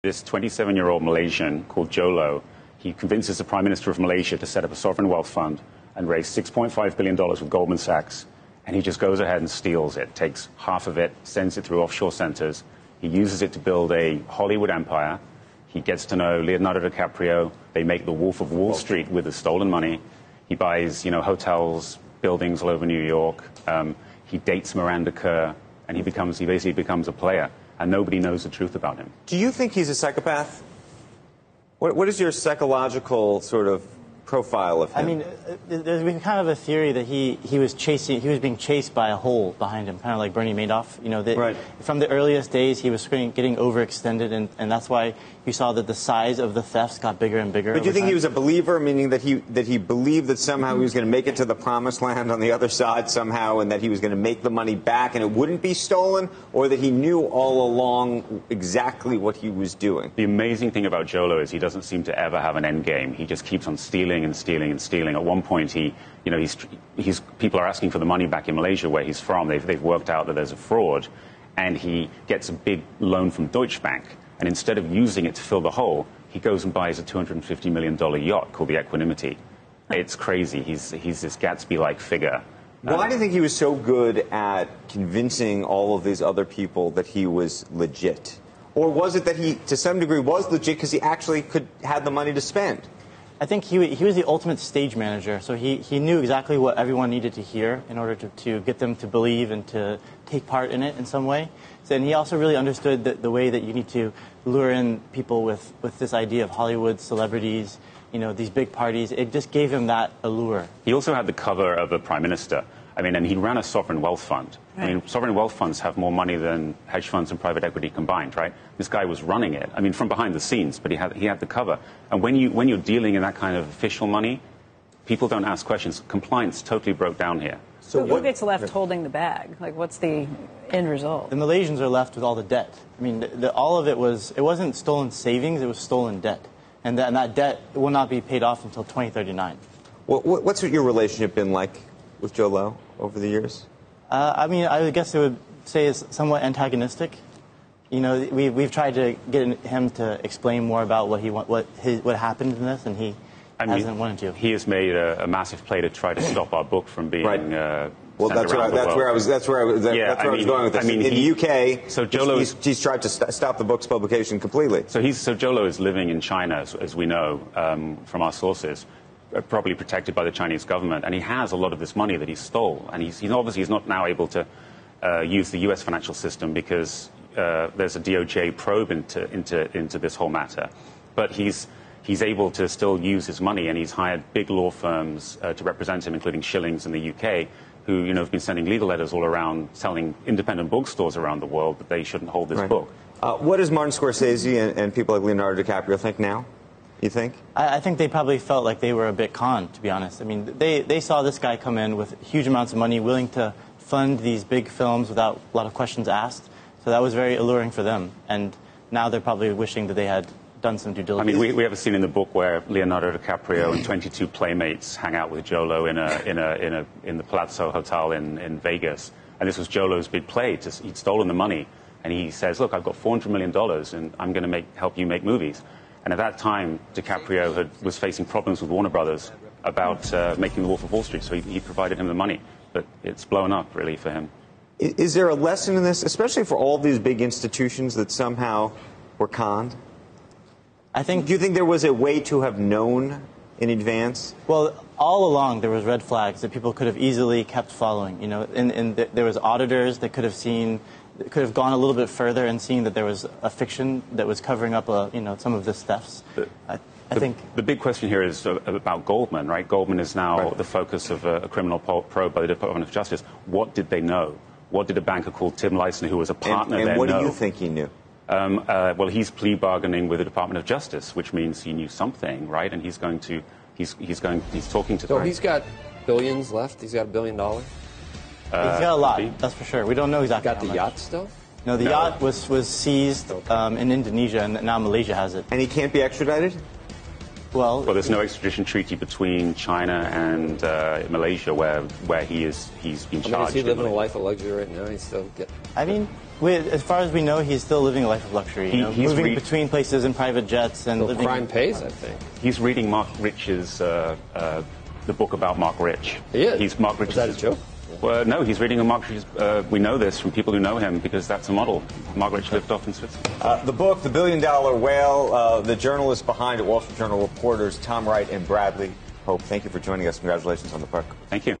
This 27-year-old Malaysian called Jolo, he convinces the Prime Minister of Malaysia to set up a sovereign wealth fund and raise $6.5 billion with Goldman Sachs. And he just goes ahead and steals it, takes half of it, sends it through offshore centers. He uses it to build a Hollywood empire. He gets to know Leonardo DiCaprio. They make The Wolf of Wall Street with the stolen money. He buys, hotels, buildings all over New York. He dates Miranda Kerr, and he basically becomes a player. And nobody knows the truth about him. Do you think he's a psychopath? What is your psychological sort of profile of him? I mean, there's been kind of a theory that he was being chased by a hole behind him, kind of like Bernie Madoff. Right. From the earliest days, he was getting overextended, and that's why you saw that the size of the thefts got bigger and bigger. But do you think he was a believer, meaning that he believed that somehow he was going to make it to the promised land on the other side somehow, and that he was going to make the money back and it wouldn't be stolen, or that he knew all along exactly what he was doing? The amazing thing about Jolo is he doesn't seem to ever have an end game. He just keeps on stealing and stealing and stealing. At one point, people are asking for the money back in Malaysia, where he's from. They've worked out that there's a fraud, and he gets a big loan from Deutsche Bank. And instead of using it to fill the hole, he goes and buys a $250 million yacht called the Equanimity. It's crazy. He's this Gatsby-like figure. Why do you think he was so good at convincing all of these other people that he was legit? Or was it that he, to some degree, was legit because he actually had the money to spend? I think he was the ultimate stage manager, so he knew exactly what everyone needed to hear in order to get them to believe and to take part in it in some way. And he also really understood the way that you need to lure in people with this idea of Hollywood celebrities, these big parties. It just gave him that allure. He also had the cover of a prime minister. And he ran a sovereign wealth fund. Right. Sovereign wealth funds have more money than hedge funds and private equity combined, right? This guy was running it. From behind the scenes, but he had the cover. And when you're dealing in that kind of official money, people don't ask questions. Compliance totally broke down here. So who gets left holding the bag? Like, what's the end result? The Malaysians are left with all the debt. All of it wasn't stolen savings, it was stolen debt. And that debt will not be paid off until 2039. What's your relationship been like with Jolo over the years? I guess I would say it's somewhat antagonistic. We've tried to get him to explain more about what happened in this, and he hasn't wanted to. He has made a massive play to try to stop our book from being. Right. Well, that's where I was going with this. In the UK, so he's tried to stop the book's publication completely. So Jolo is living in China, as we know from our sources, probably protected by the Chinese government, and he has a lot of this money that he stole, and he's obviously not now able to use the U.S. financial system because there's a DOJ probe into this whole matter, but he's able to still use his money, and he's hired big law firms to represent him, including Schillings in the UK, who have been sending legal letters all around, telling independent bookstores around the world that they shouldn't hold this book. What does Martin Scorsese and people like Leonardo DiCaprio think now? You think? I think they probably felt like they were a bit conned, to be honest. They saw this guy come in with huge amounts of money, willing to fund these big films without a lot of questions asked. So that was very alluring for them. And now they're probably wishing that they had done some due diligence. We have a scene in the book where Leonardo DiCaprio and 22 playmates hang out with Jolo in the Palazzo Hotel in Vegas. And this was Jolo's big play. He'd stolen the money. And he says, look, I've got $400 million, and I'm going to help you make movies. And at that time, DiCaprio was facing problems with Warner Brothers about making The Wolf of Wall Street, so he provided him the money. But it's blown up, really, for him. Is there a lesson in this, especially for all these big institutions that somehow were conned? Do you think there was a way to have known in advance? Well, all along there was red flags that people could have easily kept following. There was auditors that could have gone a little bit further and seen that there was a fiction that was covering up, some of this thefts. I think the big question here is about Goldman, right? Goldman is now the focus of a criminal probe by the Department of Justice. What did they know? What did a banker called Tim Leissner, who was a partner there, know? And what do you think he knew? Well, he's plea bargaining with the Department of Justice, which means he knew something, right? And he's talking to. So he's got billions left. He's got $1 billion. He's got a lot, that's for sure. We don't know exactly. Got the yacht still? No, the yacht was seized in Indonesia, and now Malaysia has it. And he can't be extradited? Well, there's no extradition treaty between China and Malaysia where he's been charged. Is he living a life of luxury right now? He's still getting. As far as we know, he's still living a life of luxury. He's moving between places in private jets and living. Crime pays, I think. He's reading Mark Rich's the book about Mark Rich. He is. He's Mark Rich's. Is that a joke? Well, no, he's reading a Mark Rich's. We know this from people who know him because that's a model. Mark Rich lived off in Switzerland. The book, The $1 Billion Whale, the journalists behind it, Wall Street Journal reporters Tom Wright and Bradley Hope. Thank you for joining us. Congratulations on the book. Thank you.